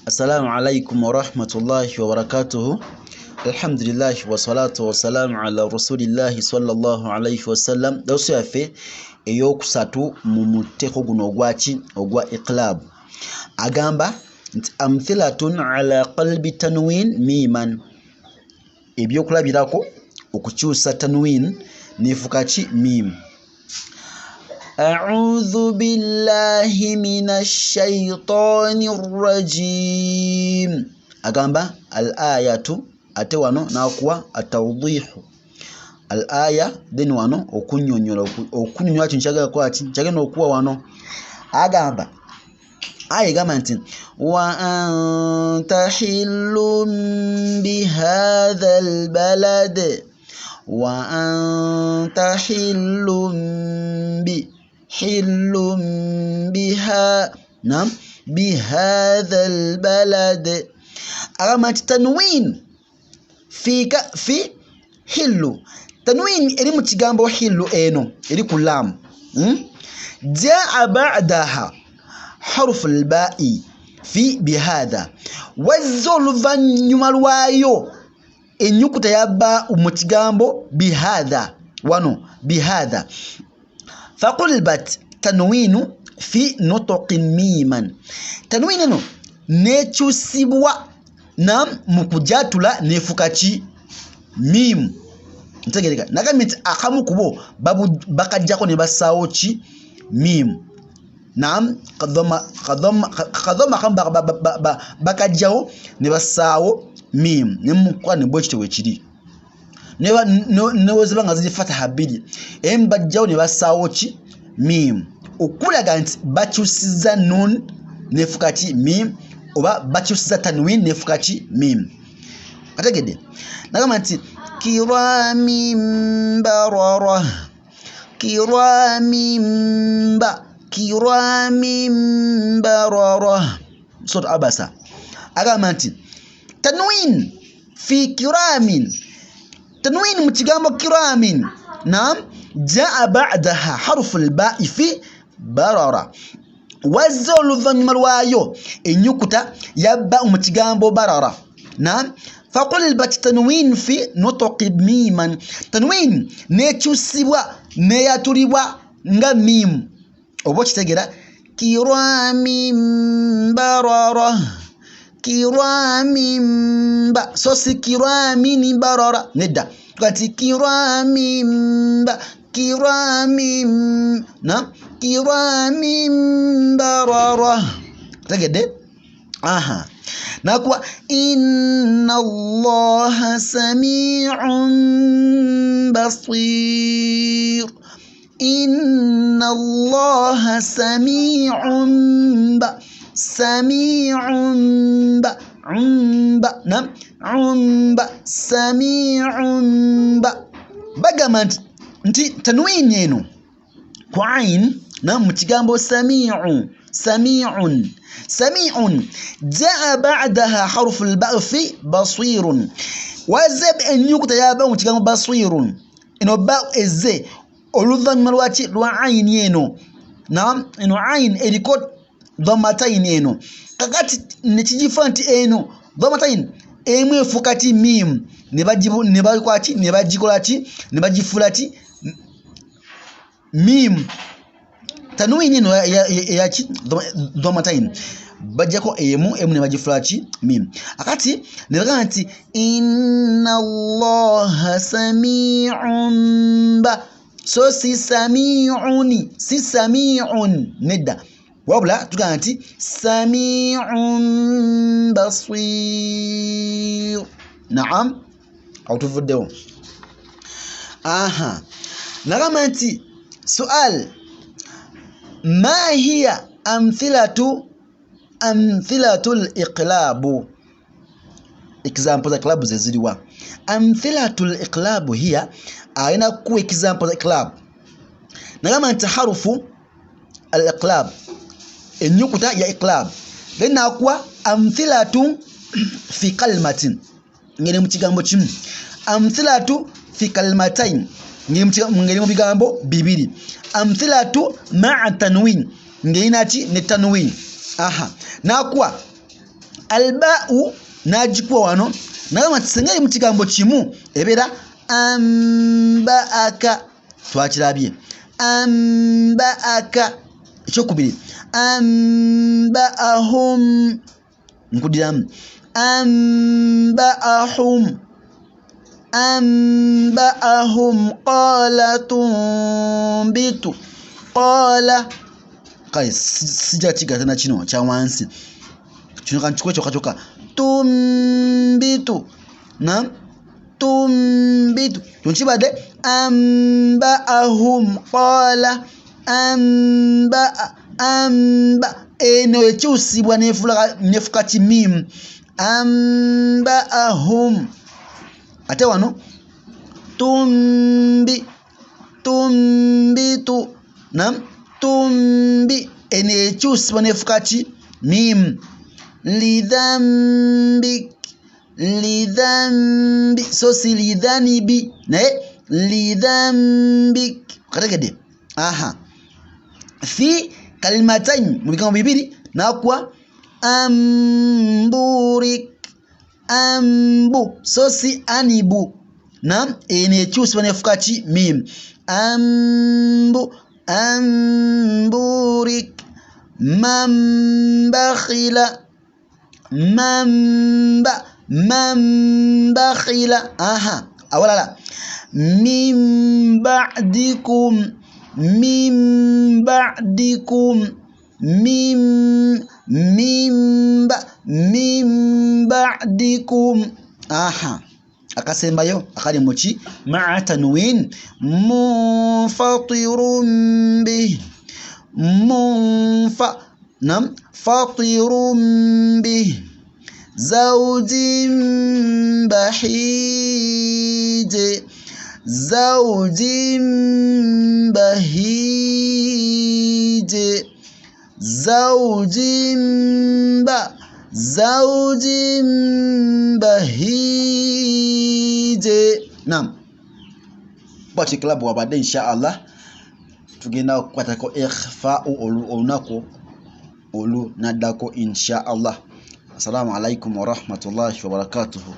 Assalamu alaikum wa rahmatullahi wa barakatuhu. Alhamdulillah wa salatu wa salamu ala rasulillahi sallallahu alaihi wa sallam. Dawsu yafe eyokusatu mu muteko guno ogwa iqlab. Agamba nti amthilatun ala qalbi tanwin miman. Ebyokulabirako okukyusa tanwin nefukaki mim. أعوذ بالله من الشيطان الرجيم. أجمع الآية أتوانو ناقوا التوضيح. الآية دينوانو أكونيو أتنشجع كواتي شجع ناقوا وانو. أجمع آية جمانتين وأنت حل بهذا البلد وأنت حل بها نعم بهذا البلد. أما تنوين في حلو تنوين إلي متجامبو حلو إنو إلي كلام جاء بعدها حرف الباء في بهذا والزول فنيمالوايو إنيوكتا يابا ومتجامبو بهذا وانو بهذا فقلبت تنوين في نطق ميما. تنوين نيتشو سيبوا نام مكوجاتولا نفوكاتي ميم. نتاجيريكا ناكاميت akamu kubo babu bakajjako ne basawochi mim. Naam qadhama kamba bakajjawo ne basawo mim. Nemukwa ne bochite wechiri. Newe zibanga zifata habili embajjawo ne basawochi mim okulaga nti bakyusiza nun nefukati mim oba bakyusiza tanwin nefukati mim. Kategede nagamba nti kiramin barara sura abasa. Agamba nti tanwin fi kiramin تنوين متجامع كرام نعم جاء بعدها حرف الباء في بررة والزول ظن مروايو إن يكتا يبقى متجامع بررة نعم فقلبت تنوين في نطق ميما. تنوين نيتشو سيبوا نياتوريوا نغا ميم وبوش تجرا كرام بررة kiramin ba so si kiramin barara nedda kati kiramin barara tagede aha nakwa inna allaha sami'un basir. Inna allaha sami'un sami'un bagamant nti tanwin yenu kwa ain na mutigambo sami'un jaa ba'daha harf al-ba' fi basirun wazab an yukuta ya ba mutigambo basirun ino ba eze oludhan malwati lwa ain yenu na ino ain elikot dhammatain eno kakati nechijifanti eno dhammatain emwe fukati mim nebajibu nebakwati nebajikolati nebajifulati mim. Tanwini eno ya dhammatain bajako emu nebajifulati mim akati nebaganti inna allaha sami'un ba so si sami'un nedda wabula tuganti sami'un basir. Naam au tufuddewo aha nagamanti sual ma hiya amthilatu al-iqlab. Example za iqlab zeziliwa amthilatu al-iqlab hiya aina ku example za iqlab nagamanti harufu al-iqlab النقطة يا إقلاب لأن أقوى أمثلة في كلمة ngene mutigambo chimu amthilatu fi kalmatain ngene mubigambo bibiri amthilatu ma'a tanwin ngene nati ne tanwin aha na kwa alba'u najikwa wano nagamba tisengeri mu kigambo kimu ebeera amba'aka twakirabye amba'aka ekyokubiri amba'ahum nkudiramu amba'ahum qala tumbitu qala kale sija kigatana kino kya wansi kino kanchukwe choka tumbitu na tumbitu tunchibade amba'ahum qala amba eno ekyusibwa nefuka kimim amba'ahum ate wano tumbitu nam tumbi eno ekyusibwa nefuka ki mim lidhambi so si lidhanibi naye lidhambi kategede aha fi kalimatain mu bigambo bibiri nakwa amburik ambu so si anibu nam ene ekyusibwa nefuka ki mim amburik mambakhila mambakhila aha awalala min ba'dikum aha akasembayo akali muki ma'a tanwin munfatirun bih fatirun bih zawjin bahij zawjin bahij nam bati klabu wabade inshallah tugenda okukwatako ikhfa'u olunako olu naddako inshallah. Assalamu alaikum wa rahmatullahi wa barakatuhu.